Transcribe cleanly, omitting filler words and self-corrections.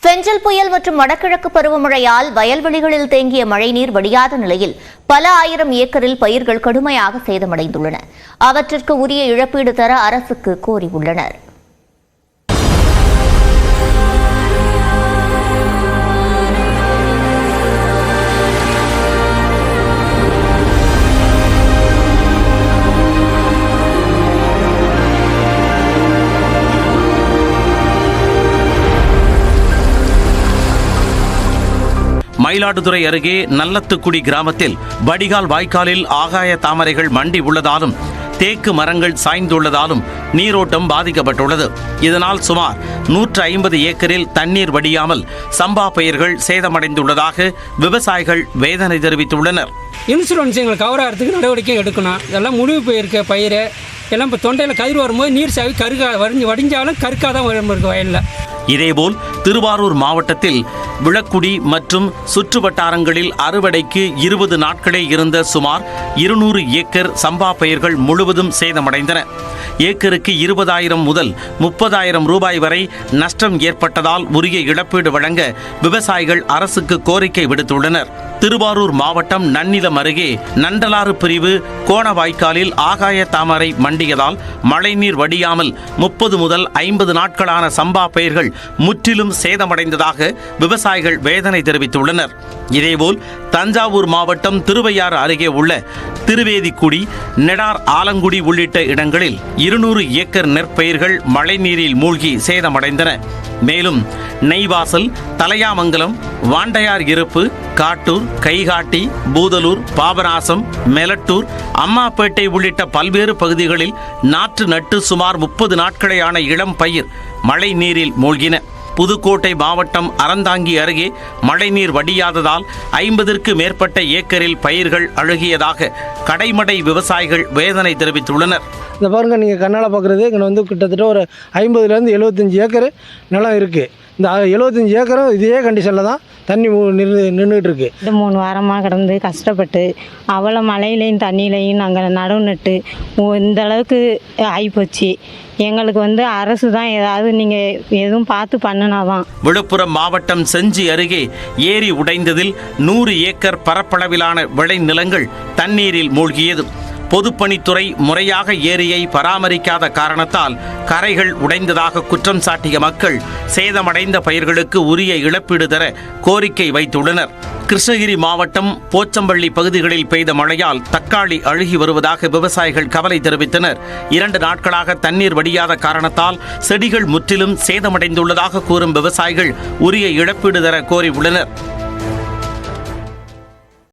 பெஞ்சல் புயல் மற்றும் வடகிழக்கு பருவமழையால் வயல்வெளிகளில் தேங்கிய மழைநீர் வடியாத நிலையில் பல ஆயிரம் ஏக்கரில் பயிர்கள் கடுமையாக சேதமடைந்துள்ளன. அவற்றிற்கு உரிய இழப்பீடு தர அரசுக்கு கோரியுள்ளனர். மயிலாடுதுறை அருகே நல்லத்துக்குடி கிராமத்தில் வடிகால் வாய்க்காலில் ஆகாய தாமரைகள் மண்டி உள்ளதாலும் தேக்கு மரங்கள் சாய்ந்துள்ளதாலும் நீரோட்டம் பாதிக்கப்பட்டுள்ளது. இதனால் சுமார் 150 ஏக்கரில் தண்ணீர் வடியாமல் சம்பா பயிர்கள் சேதமடைந்துள்ளதாக விவசாயிகள் வேதனை தெரிவித்துள்ளனர். இன்சூரன்ஸ் எங்களுக்கு கவர் ஆகிறதுக்கு நடவடிக்கை எடுக்கணும். இதெல்லாம் முடிவு போயிருக்க பயிர் எல்லாம் இப்போ தொண்டையில் கதிர் வரும்போது நீர் சாவி வடிஞ்சாலும் கருக்காதான் இருக்கு வயலில். இதேபோல் திருவாரூர் மாவட்டத்தில் விளக்குடி மற்றும் சுற்று வட்டாரங்களில் அறுவடைக்கு 20 நாட்களே இருந்த சுமார் 200 ஏக்கர் சம்பா பயிர்கள் முழுவதும் சேதமடைந்தன. ஏக்கருக்கு 20,000 முதல் 30,000 ரூபாய் வரை நஷ்டம் ஏற்பட்டதால் உரிய இழப்பீடு வழங்க விவசாயிகள் அரசுக்கு கோரிக்கை விடுத்துள்ளனர். திருவாரூர் மாவட்டம் நன்னிலம் அருகே நண்டலாறு பிரிவு கோணவாய்க்காலில் ஆகாய தாமரை மண்டியதால் மழைநீர் வடியாமல் 30 முதல் 50 நாட்களான சம்பா பயிர்கள் முற்றிலும் சேதமடைந்ததாக விவசாயிகள் வேதனை தெரிவித்துள்ளனர். இதேபோல் தஞ்சாவூர் மாவட்டம் திருவையாறு அருகே உள்ள திருவேதிக்குடி, நெடார் ஆலங்குடி உள்ளிட்ட இடங்களில் 200 ஏக்கர் நெற்பயிர்கள் மழைநீரில் மூழ்கி சேதமடைந்தன. மேலும் நெய்வாசல், தலையாமங்கலம், வாண்டையார் இருப்பு, காட்டூர், கைகாட்டி, பூதலூர், பாபநாசம், மெலட்டூர், அம்மாப்பேட்டை உள்ளிட்ட பல்வேறு பகுதிகளில் நாற்று நட்டு சுமார் 30 நாட்களேயான இளம் பயிர் மழை நீரில் மூழ்கின. புதுக்கோட்டை மாவட்டம் அறந்தாங்கி அருகே மழைநீர் வடியாததால் 50ற்கு மேற்பட்ட ஏக்கரில் பயிர்கள் அழுகியதாக கடைமடை விவசாயிகள் வேதனை தெரிவித்துள்ளனர். இந்த பாருங்க, நீங்கள் கண்ணால் பார்க்குறது இங்கே கிட்டத்தட்ட ஒரு 50லேருந்து 75 ஏக்கர் நிலம் இருக்குது. இந்த 75 ஏக்கரும் இதே கண்டிஷனில் தான் தண்ணி நின்றுட்டு இருக்கு. 3 வாரமாக கிடந்து கஷ்டப்பட்டு அவ்வளோ மழையிலையும் தண்ணியிலையும் நாங்கள் நடவு நட்டு இந்த அளவுக்கு ஆகிப்போச்சு. எங்களுக்கு அரசு தான் ஏதாவது நீங்கள் எதுவும் பார்த்து பண்ணினாதான். விழுப்புரம் மாவட்டம் செஞ்சி அருகே ஏரி உடைந்ததில் 100 ஏக்கர் பரப்பளவிலான விளைநிலங்கள் தண்ணீரில் மூழ்கியது. பொதுப்பணித்துறை முறையாக ஏரியை பராமரிக்காத காரணத்தால் கரைகள் உடைந்ததாக குற்றம் சாட்டிய மக்கள் சேதமடைந்த பயிர்களுக்கு உரிய இழப்பீடு தர கோரிக்கை வைத்துள்ளனர். கிருஷ்ணகிரி மாவட்டம் போச்சம்பள்ளி பகுதிகளில் பெய்த மழையால் தக்காளி அழுகி வருவதாக விவசாயிகள் கவலை தெரிவித்தனர். 2 நாட்களாக தண்ணீர் வடியாத காரணத்தால் செடிகள் முற்றிலும் சேதமடைந்துள்ளதாக கூறும் விவசாயிகள் உரிய இழப்பீடு தர கோரியுள்ளனர்.